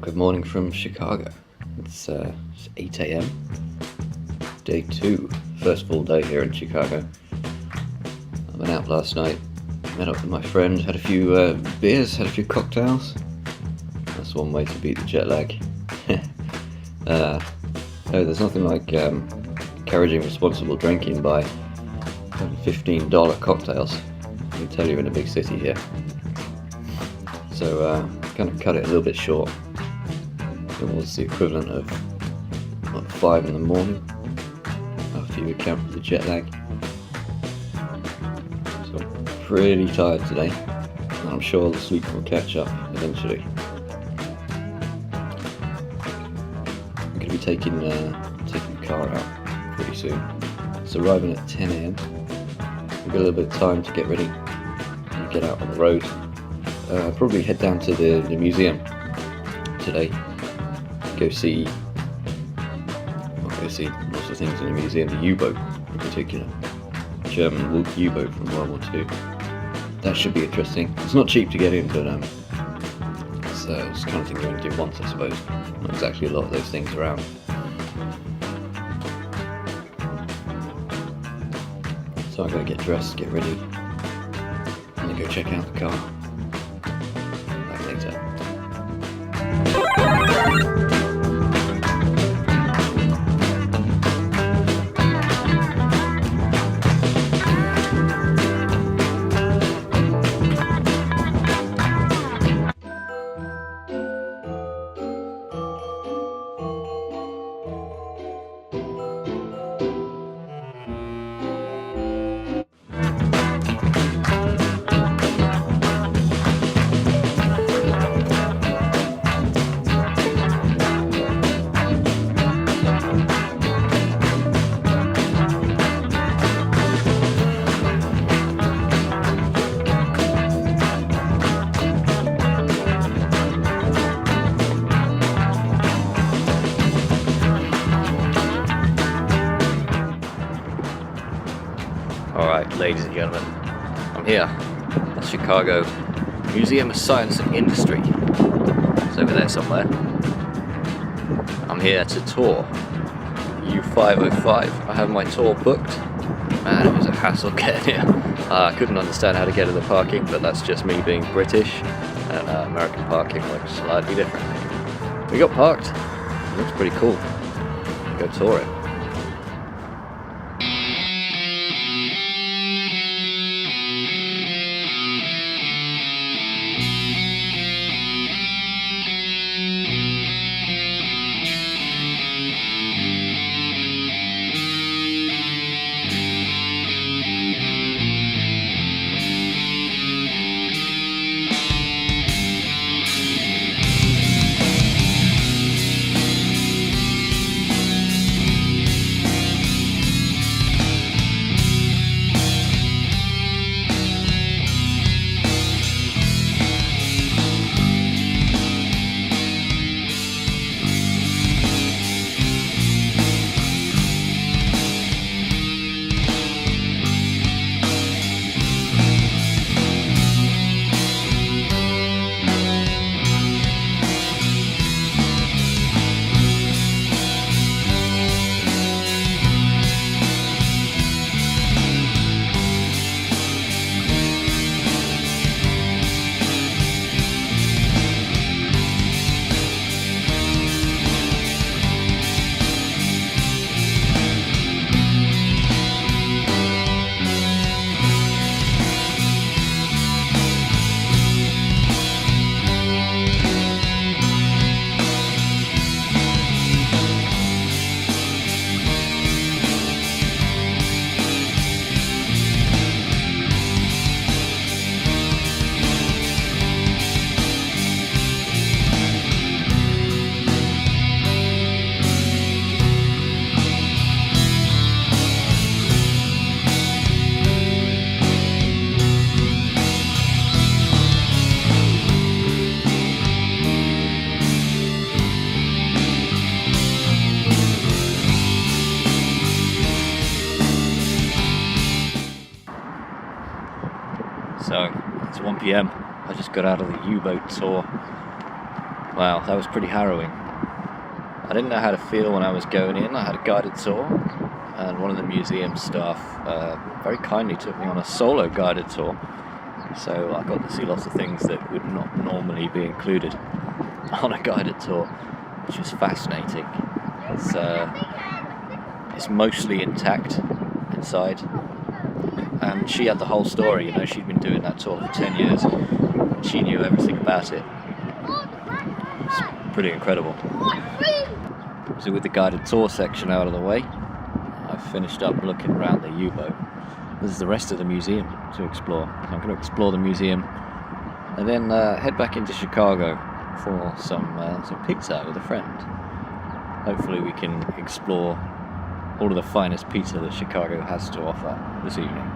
Good morning from Chicago. It's 8 a.m. Day 2, first full day here in Chicago. I went out last night, met up with my friend, had a few beers, had a few cocktails. That's one way to beat the jet lag. There's nothing like encouraging responsible drinking by $15 cocktails. I can tell you're in a big city here. So kind of cut it a little bit short. It was the equivalent of 5 in the morning after you account for the jet lag. So I'm pretty tired today, and I'm sure the sleep will catch up eventually. I'm going to be taking the car out pretty soon. It's arriving at 10 a.m. We've got a little bit of time to get ready and get out on the road. Probably head down to the museum today. Go see lots of things in the museum. The U-boat in particular, German U-boat from World War II. That should be interesting. It's not cheap to get in, but it's the kind of thing you only do once, I suppose. Not exactly a lot of those things around. So I'm going to get dressed, get ready, and then go check out the car. Back later. Alright, ladies and gentlemen, I'm here at Chicago Museum of Science and Industry. It's over there somewhere. I'm here to tour U505. I have my tour booked. Man, it was a hassle getting here. I couldn't understand how to get to the parking, but that's just me being British, and American parking works slightly differently. We got parked. It looks pretty cool. Go tour it. So it's 1 p.m. I just got out of the U-boat tour. Wow, that was pretty harrowing. I didn't know how to feel when I was going in. I had a guided tour, and one of the museum staff very kindly took me on a solo guided tour. So I got to see lots of things that would not normally be included on a guided tour, which was fascinating. It's mostly intact inside, and she had the whole story. You know, she'd been doing that tour for 10 years, and she knew everything about it. It's pretty incredible. So with the guided tour section out of the way, I've finished up looking around the U-boat. This is the rest of the museum to explore. So I'm going to explore the museum and then head back into Chicago for some pizza with a friend. Hopefully we can explore all of the finest pizza that Chicago has to offer this evening.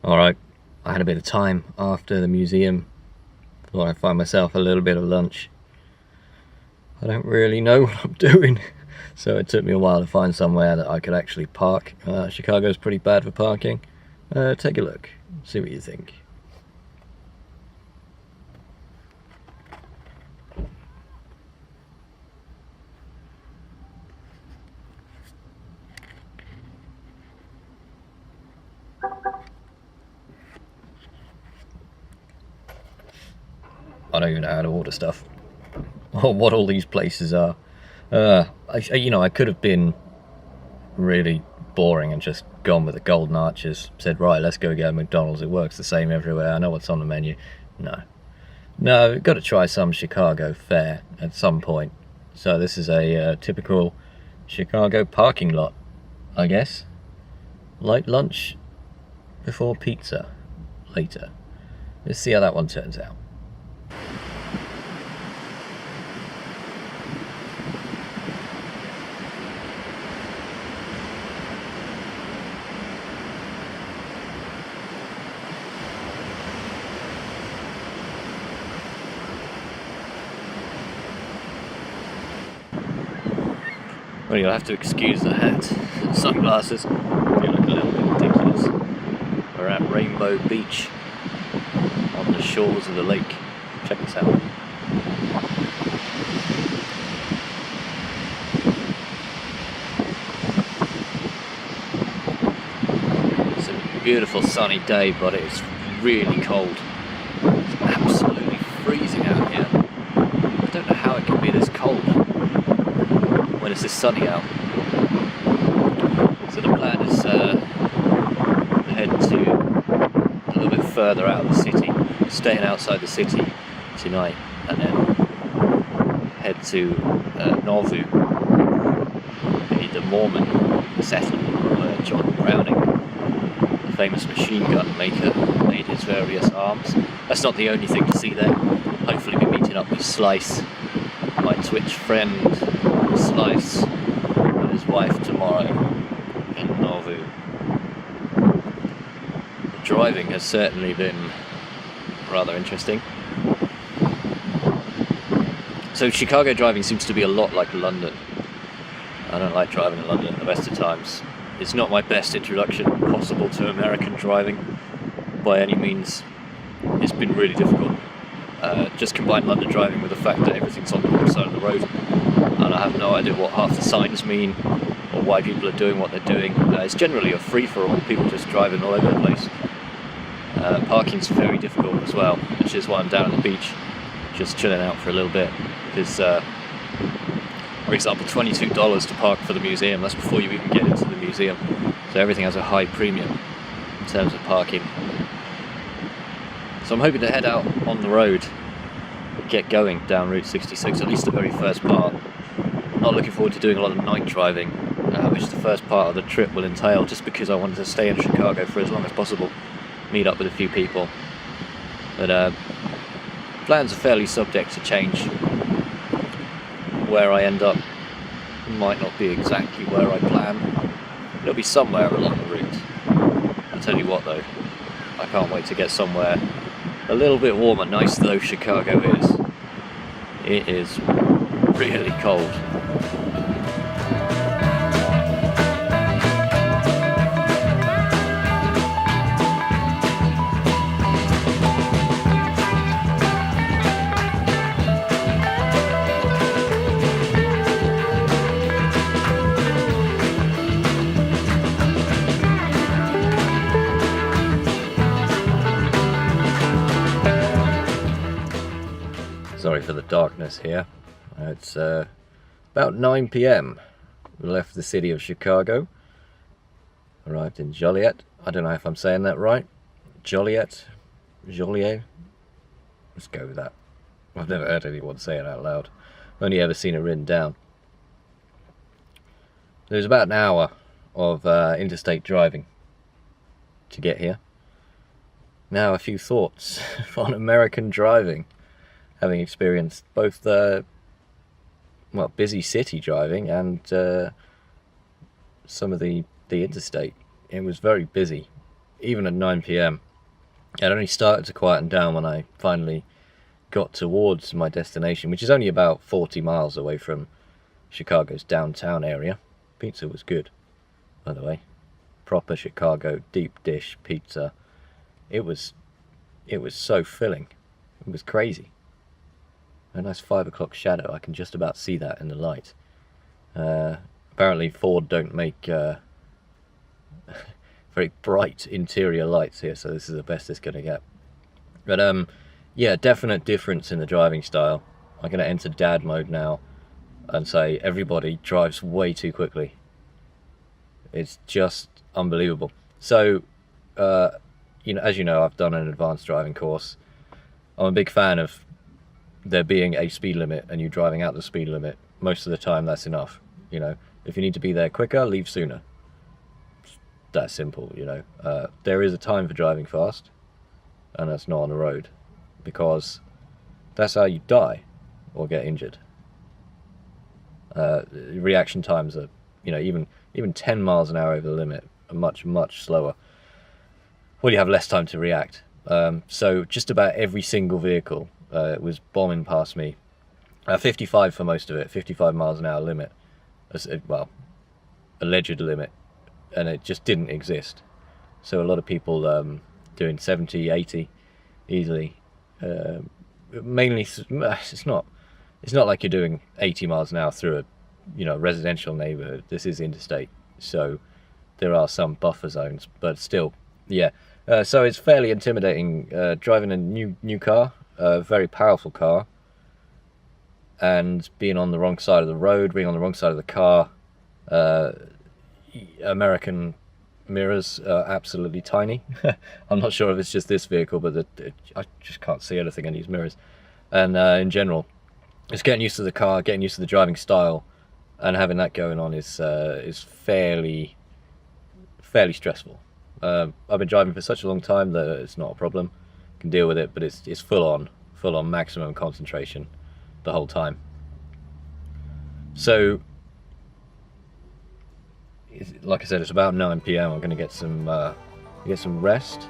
Alright, I had a bit of time after the museum. Thought I'd find myself a little bit of lunch. I don't really know what I'm doing, so it took me a while to find somewhere that I could actually park. Chicago's pretty bad for parking. Take a look, see what you think. I don't even know how to order stuff, or what all these places are. I could have been really boring and just gone with the golden arches, said, right, let's go get a McDonald's, it works the same everywhere, I know what's on the menu. No, we've got to try some Chicago fare at some point. So this is a typical Chicago parking lot, I guess. Light lunch before pizza later. Let's see how that one turns out. Well, you'll have to excuse the hat and sunglasses. They look a little bit ridiculous. We're at Rainbow Beach on the shores of the lake. Check this out. It's a beautiful sunny day, but it's really cold. It's absolutely freezing out here. I don't know how it can be this cold when it's this sunny out. So the plan is head to a little bit further out of the city, staying outside the city tonight, and then head to Nauvoo, the Mormon settlement where John Browning, the famous machine gun maker, made his various arms. That's not the only thing to see there. Hopefully be meeting up with Slice, my Twitch friend Slice, and his wife tomorrow in Nauvoo. The driving has certainly been rather interesting. So Chicago driving seems to be a lot like London. I don't like driving in London the best of times. It's not my best introduction possible to American driving by any means. It's been really difficult. Just combine London driving with the fact that everything's on the wrong side of the road, and I have no idea what half the signs mean or why people are doing what they're doing. It's generally a free-for-all, people just driving all over the place. Parking's very difficult as well, which is why I'm down at the beach just chilling out for a little bit, because for example, $22 to park for the museum. That's before you even get into the museum, so everything has a high premium in terms of parking. So I'm hoping to head out on the road, get going down Route 66, at least the very first part. Not looking forward to doing a lot of night driving, which the first part of the trip will entail, just because I wanted to stay in Chicago for as long as possible, meet up with a few people. But plans are fairly subject to change. Where I end up might not be exactly where I plan. It'll be somewhere along the route. I'll tell you what though, I can't wait to get somewhere a little bit warmer, nice though Chicago is. It is really cold. Sorry for the darkness here. It's about 9 PM. We left the city of Chicago. Arrived in Joliet. I don't know if I'm saying that right. Joliet? Joliet? Let's go with that. I've never heard anyone say it out loud. I've only ever seen it written down. There's about an hour of interstate driving to get here. Now a few thoughts on American driving. Having experienced both busy city driving and some of the interstate. It was very busy, even at 9 PM. It only started to quieten down when I finally got towards my destination, which is only about 40 miles away from Chicago's downtown area. Pizza was good, by the way. Proper Chicago deep dish pizza. It was so filling. It was crazy. A nice 5 o'clock shadow. I can just about see that in the light. Apparently Ford don't make very bright interior lights here, so this is the best it's going to get. But yeah, definite difference in the driving style. I'm going to enter dad mode now and say everybody drives way too quickly. It's just unbelievable. So, as you know, I've done an advanced driving course. I'm a big fan of there being a speed limit and you driving out the speed limit. Most of the time, that's enough. If you need to be there quicker, leave sooner. It's that simple. There is a time for driving fast, and that's not on the road, because that's how you die or get injured. Reaction times are, even 10 miles an hour over the limit are much, much slower. Well, you have less time to react. So just about every single vehicle was bombing past me. 55 for most of it, 55 miles an hour limit. Well, alleged limit, and it just didn't exist. So a lot of people doing 70, 80 easily. Mainly, it's not like you're doing 80 miles an hour through a residential neighborhood. This is interstate, so there are some buffer zones, but still, yeah. So it's fairly intimidating driving a new car, a very powerful car, and being on the wrong side of the road, being on the wrong side of the car. American mirrors are absolutely tiny. I'm not sure if it's just this vehicle, but I just can't see anything in these mirrors. And in general, just getting used to the car, getting used to the driving style, and having that going on is fairly stressful. I've been driving for such a long time that it's not a problem. I can deal with it, but it's full on maximum concentration the whole time. So, like I said, it's about 9 p.m. I'm going to get some rest.